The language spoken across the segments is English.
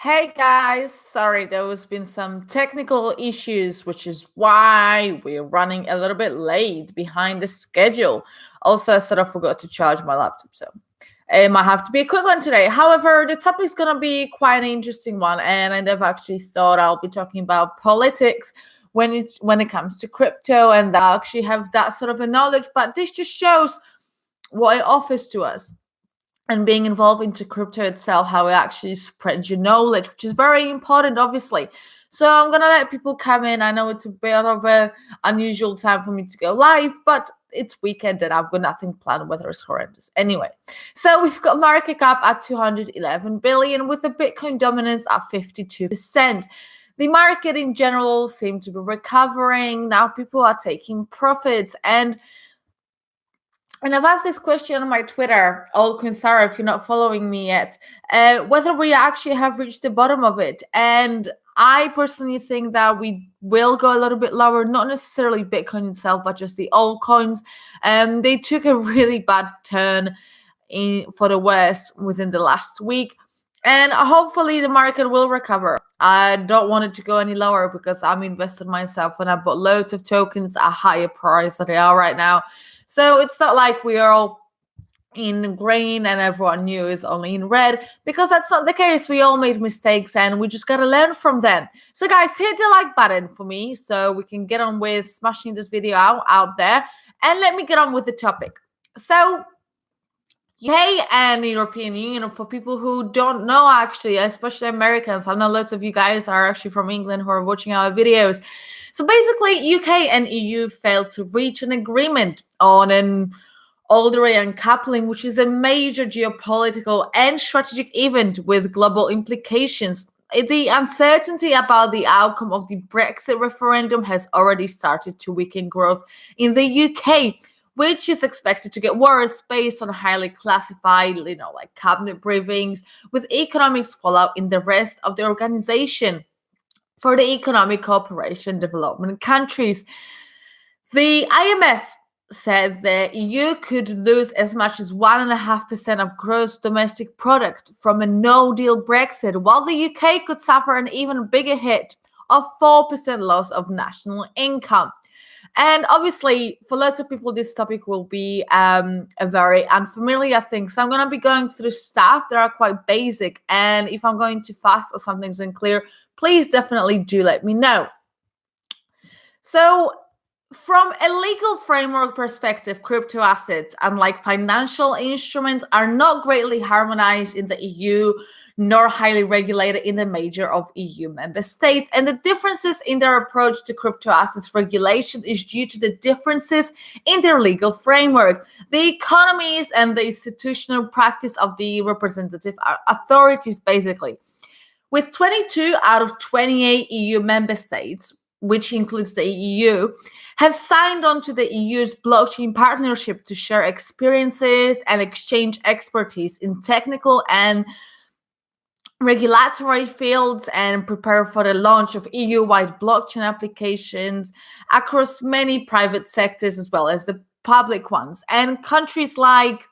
Hey guys, sorry, there has been some technical issues, which is why we're running a little bit late behind the schedule. Also, I sort of forgot to charge my laptop, so it might have to be a quick one today. However, the topic is going to be quite an interesting one, and I never actually thought I'll be talking about politics when it comes to crypto, and I actually have that sort of a knowledge. But this just shows what it offers to us and being involved into crypto itself, how it actually spreads your knowledge, which is very important, obviously. So I'm gonna let people come in. I know it's a bit of a unusual time for me to go live, but it's weekend and I've got nothing planned. Weather is horrendous. Anyway, so we've got market cap at 211 billion with the Bitcoin dominance at 52%. The market in general seemed to be recovering. Now people are taking profits, and I've asked this question on my Twitter, Altcoin Sarah, if you're not following me yet, whether we actually have reached the bottom of it. And I personally think that we will go a little bit lower, not necessarily Bitcoin itself, but just the altcoins. They took a really bad turn for the worst within the last week. And hopefully the market will recover. I don't want it to go any lower because I'm invested myself and I bought loads of tokens at a higher price than they are right now. So it's not like we are all in green and everyone new is only in red, because that's not the case. We all made mistakes and we just got to learn from them. So guys, hit the like button for me so we can get on with smashing this video out there, and let me get on with the topic. So UK and the European Union, for people who don't know, actually, especially Americans, I know lots of you guys are actually from England who are watching our videos. So basically, UK and EU failed to reach an agreement on an Laundering uncoupling, which is a major geopolitical and strategic event with global implications. The uncertainty about the outcome of the Brexit referendum has already started to weaken growth in the UK, which is expected to get worse based on highly classified, like cabinet briefings, with economics fallout in the rest of the organization for the economic cooperation development countries. The IMF said the EU could lose as much as 1.5% of gross domestic product from a no-deal Brexit, while the UK could suffer an even bigger hit of 4% loss of national income. And obviously, for lots of people, this topic will be a very unfamiliar thing. So I'm going to be going through stuff that are quite basic. And if I'm going too fast or something's unclear, please definitely do let me know. So from a legal framework perspective, crypto assets, unlike financial instruments, are not greatly harmonized in the EU, nor highly regulated in the major of EU member states. And the differences in their approach to crypto assets regulation is due to the differences in their legal framework, the economies, and the institutional practice of the representative authorities, basically. With 22 out of 28 EU member states, which includes the EU, have signed on to the EU's blockchain partnership to share experiences and exchange expertise in technical and regulatory fields and prepare for the launch of EU-wide blockchain applications across many private sectors as well as the public ones. And countries like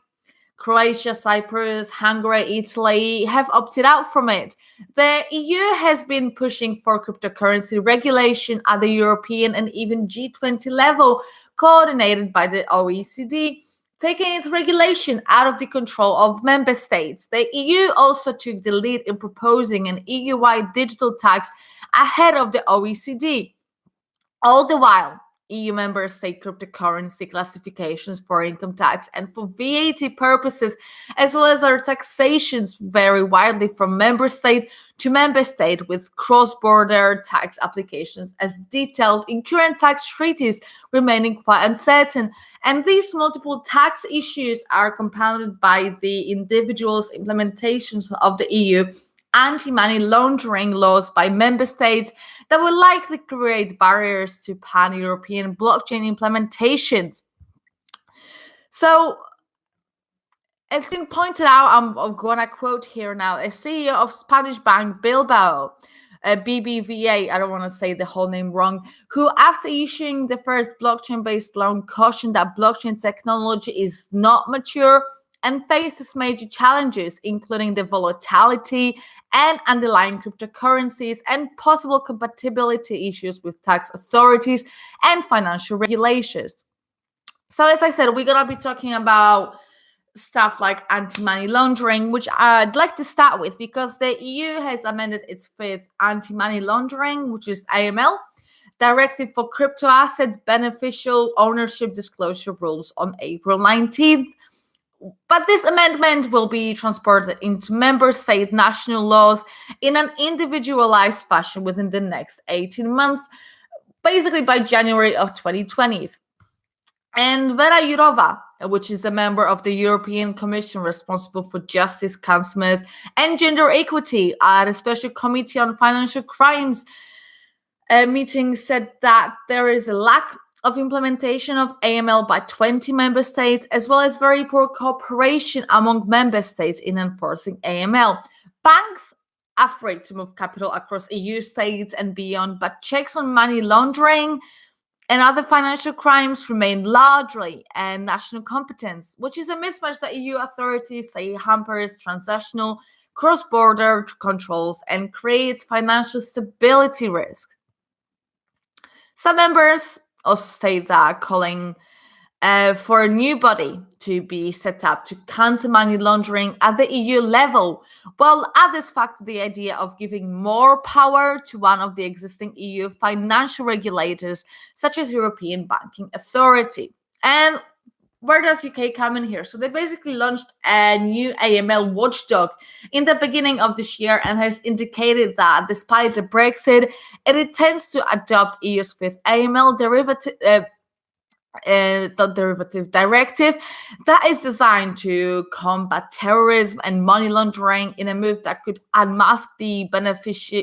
Croatia, Cyprus, Hungary, Italy have opted out from it. The EU has been pushing for cryptocurrency regulation at the European and even G20 level, coordinated by the OECD, taking its regulation out of the control of member states. The EU also took the lead in proposing an EU-wide digital tax ahead of the OECD. All the while, EU member state cryptocurrency classifications for income tax and for VAT purposes, as well as their taxations, vary widely from member state to member state, with cross-border tax applications as detailed in current tax treaties remaining quite uncertain. And these multiple tax issues are compounded by the individual implementations of the EU anti-money laundering laws by member states that will likely create barriers to pan-European blockchain implementations. So it's been pointed out, I'm going to quote here now, a CEO of Spanish bank Bilbao, BBVA, I don't want to say the whole name wrong, who after issuing the first blockchain-based loan cautioned that blockchain technology is not mature and faces major challenges, including the volatility and underlying cryptocurrencies and possible compatibility issues with tax authorities and financial regulations. So, as I said, we're going to be talking about stuff like anti-money laundering, which I'd like to start with because the EU has amended its fifth anti-money laundering, which is AML, directive for crypto asset beneficial ownership disclosure rules on April 19th. But this amendment will be transported into member state national laws in an individualized fashion within the next 18 months, basically by January of 2020. And Vera Jourova, which is a member of the European Commission responsible for justice, consumers, and gender equity at a special committee on financial crimes meeting, said that there is a lack of implementation of AML by 20 member states, as well as very poor cooperation among member states in enforcing AML. Banks are free to move capital across EU states and beyond, but checks on money laundering and other financial crimes remain largely a national competence, which is a mismatch that EU authorities say hampers transnational cross-border controls and creates financial stability risk. Some members also say that calling for a new body to be set up to counter money laundering at the EU level, while others factor the idea of giving more power to one of the existing EU financial regulators, such as European Banking Authority. And where does UK come in here? So they basically launched a new AML watchdog in the beginning of this year and has indicated that despite the Brexit, it intends to adopt EU's fifth AML derivative directive that is designed to combat terrorism and money laundering in a move that could unmask the benefits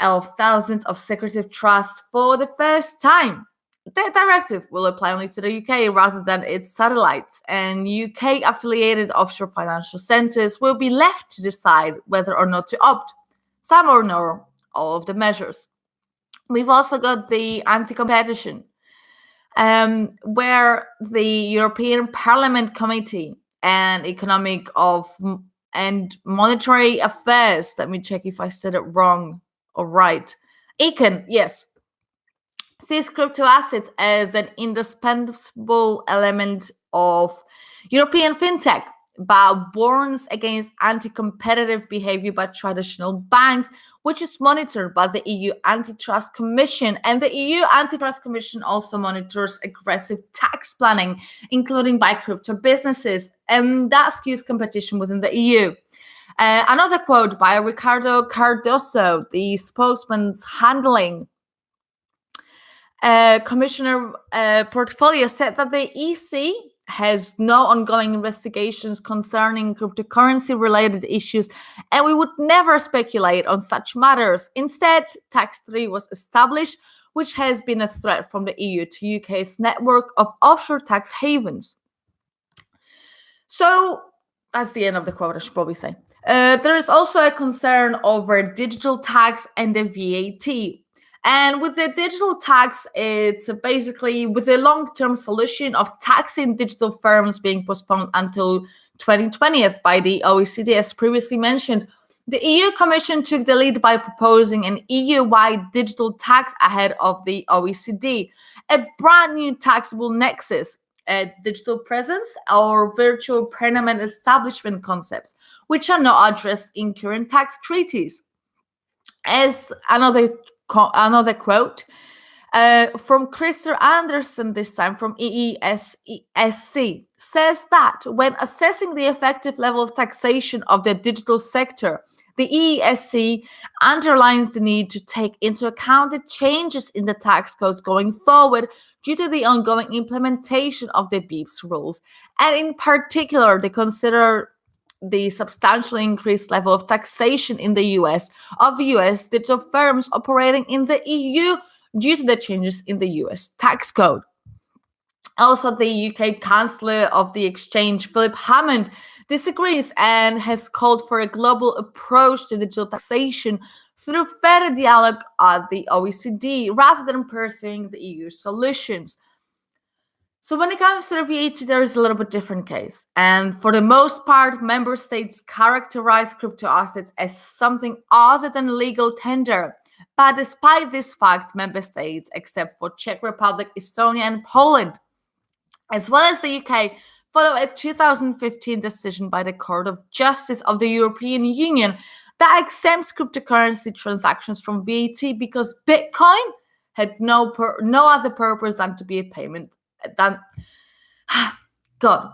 of thousands of secretive trusts for the first time. The directive will apply only to the UK rather than its satellites, and UK affiliated offshore financial centers will be left to decide whether or not to opt some or no all of the measures. We've also got the anti-competition, where the European Parliament Committee and Economic and Monetary Affairs, let me check if I said it wrong or right, Econ, yes, sees crypto assets as an indispensable element of European fintech, but warns against anti-competitive behavior by traditional banks, which is monitored by the EU Antitrust Commission. And the EU Antitrust Commission also monitors aggressive tax planning, including by crypto businesses, and that skews competition within the EU. Another quote by Ricardo Cardoso, the spokesman handling Commissioner portfolio, said that the EC has no ongoing investigations concerning cryptocurrency-related issues, and we would never speculate on such matters. Instead, Tax 3 was established, which has been a threat from the EU to UK's network of offshore tax havens. So, that's the end of the quote, I should probably say. There is also a concern over digital tax and the VAT. And with the digital tax, it's basically with the long-term solution of taxing digital firms being postponed until 2020 by the OECD, as previously mentioned. The EU Commission took the lead by proposing an EU-wide digital tax ahead of the OECD, a brand new taxable nexus, a digital presence or virtual permanent establishment concepts, which are not addressed in current tax treaties. As another quote from Christer Andersen, this time from EESC, says that when assessing the effective level of taxation of the digital sector, the EESC underlines the need to take into account the changes in the tax codes going forward due to the ongoing implementation of the BEPS rules. And in particular, they consider the substantially increased level of taxation in the US of US digital firms operating in the EU due to the changes in the US tax code. Also, the UK Chancellor of the Exchange, Philip Hammond, disagrees and has called for a global approach to digital taxation through further dialogue at the OECD rather than pursuing the EU solutions. So when it comes to the VAT, there is a little bit different case. And for the most part, member states characterize crypto assets as something other than legal tender. But despite this fact, member states, except for Czech Republic, Estonia, and Poland, as well as the UK, follow a 2015 decision by the Court of Justice of the European Union that exempts cryptocurrency transactions from VAT because Bitcoin had no other purpose than to be a payment. God,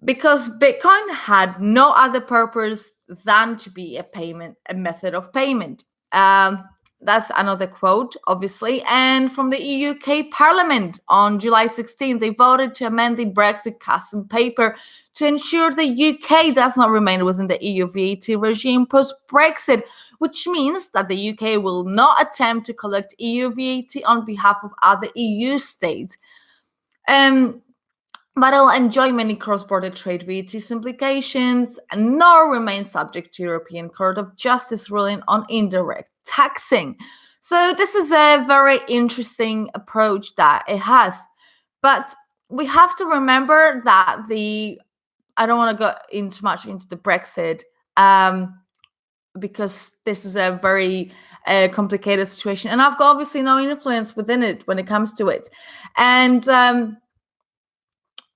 because Bitcoin had no other purpose than to be a method of payment. That's another quote, obviously. And from the UK Parliament on July 16th, they voted to amend the Brexit custom paper to ensure the UK does not remain within the EU VAT regime post-Brexit, which means that the UK will not attempt to collect EU VAT on behalf of other EU states. But it'll enjoy many cross-border trade VAT implications, and nor remain subject to European Court of Justice ruling on indirect taxing. So this is a very interesting approach that it has. But we have to remember that I don't want to go into much into the Brexit, because this is a very complicated situation, and I've got obviously no influence within it when it comes to it. And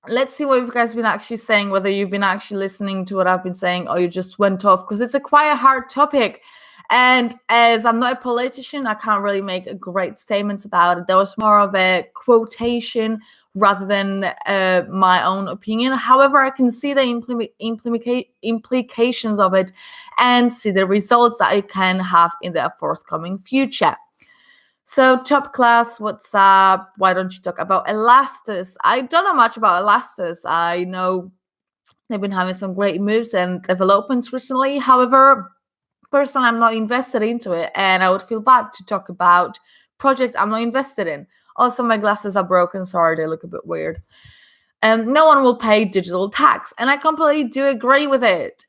let's see what you guys have been actually saying, whether you've been actually listening to what I've been saying or you just went off, because it's quite a hard topic. And as I'm not a politician, I can't really make great statements about it. That was more of a quotation rather than my own opinion. However, I can see the implications of it and see the results that it can have in the forthcoming future. So, Top Class, what's up? Why don't you talk about Elastus? I don't know much about Elastus. I know they've been having some great moves and developments recently. However, personally, I'm not invested into it, and I would feel bad to talk about project I'm not invested in. Also, my glasses are broken. Sorry, they look a bit weird. And no one will pay digital tax, and I completely do agree with it.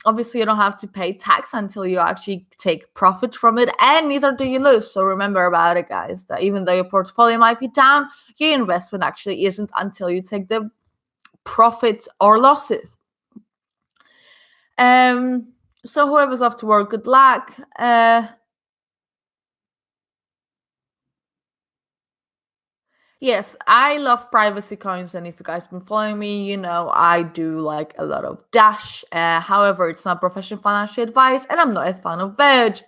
Obviously, you don't have to pay tax until you actually take profit from it, and neither do you lose. So remember about it, guys, that even though your portfolio might be down, your investment actually isn't until you take the profits or losses. So whoever's off to work, good luck. Yes, I love privacy coins, and if you guys been following me, you know I do like a lot of Dash. However, it's not professional financial advice, and I'm not a fan of Verge.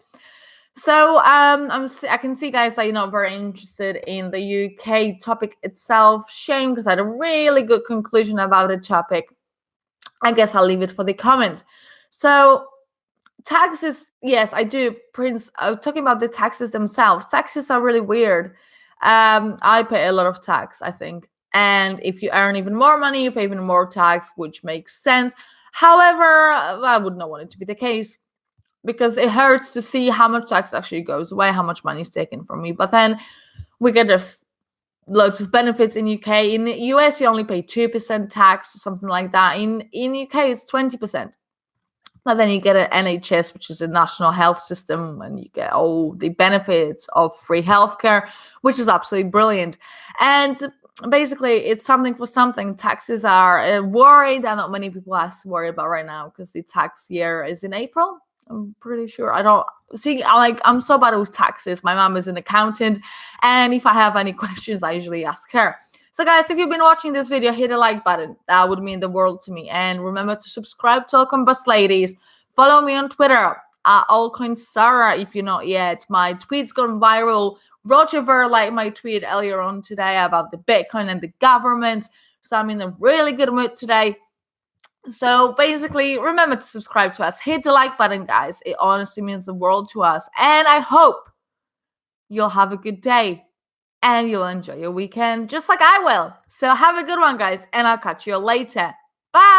So I can see, guys, that you're not very interested in the UK topic itself. Shame, because I had a really good conclusion about the topic. I guess I'll leave it for the comment. So taxes, yes, I do. Prince, talking about the taxes themselves. Taxes are really weird. I pay a lot of tax, I think. And if you earn even more money, you pay even more tax, which makes sense. However, I would not want it to be the case, because it hurts to see how much tax actually goes away, how much money is taken from me. But then we get loads of benefits in UK. In the US, you only pay 2% tax, or something like that. In UK, it's 20%. But then you get an NHS, which is a national health system, and you get all the benefits of free healthcare, which is absolutely brilliant. And basically, it's something for something. Taxes are a worry that not many people have to worry about right now, because the tax year is in April. I'm pretty sure. I don't see. I'm so bad with taxes. My mom is an accountant, and if I have any questions, I usually ask her. So guys, if you've been watching this video, hit a like button. That would mean the world to me. And remember to subscribe to Altcoin Bus Ladies. Follow me on Twitter at Altcoin Sarah if you're not yet. My tweet's gone viral. Roger Ver liked my tweet earlier on today about the Bitcoin and the government. So I'm in a really good mood today. So basically, remember to subscribe to us. Hit the like button, guys. It honestly means the world to us. And I hope you'll have a good day. And you'll enjoy your weekend just like I will. So have a good one, guys, and I'll catch you later. Bye.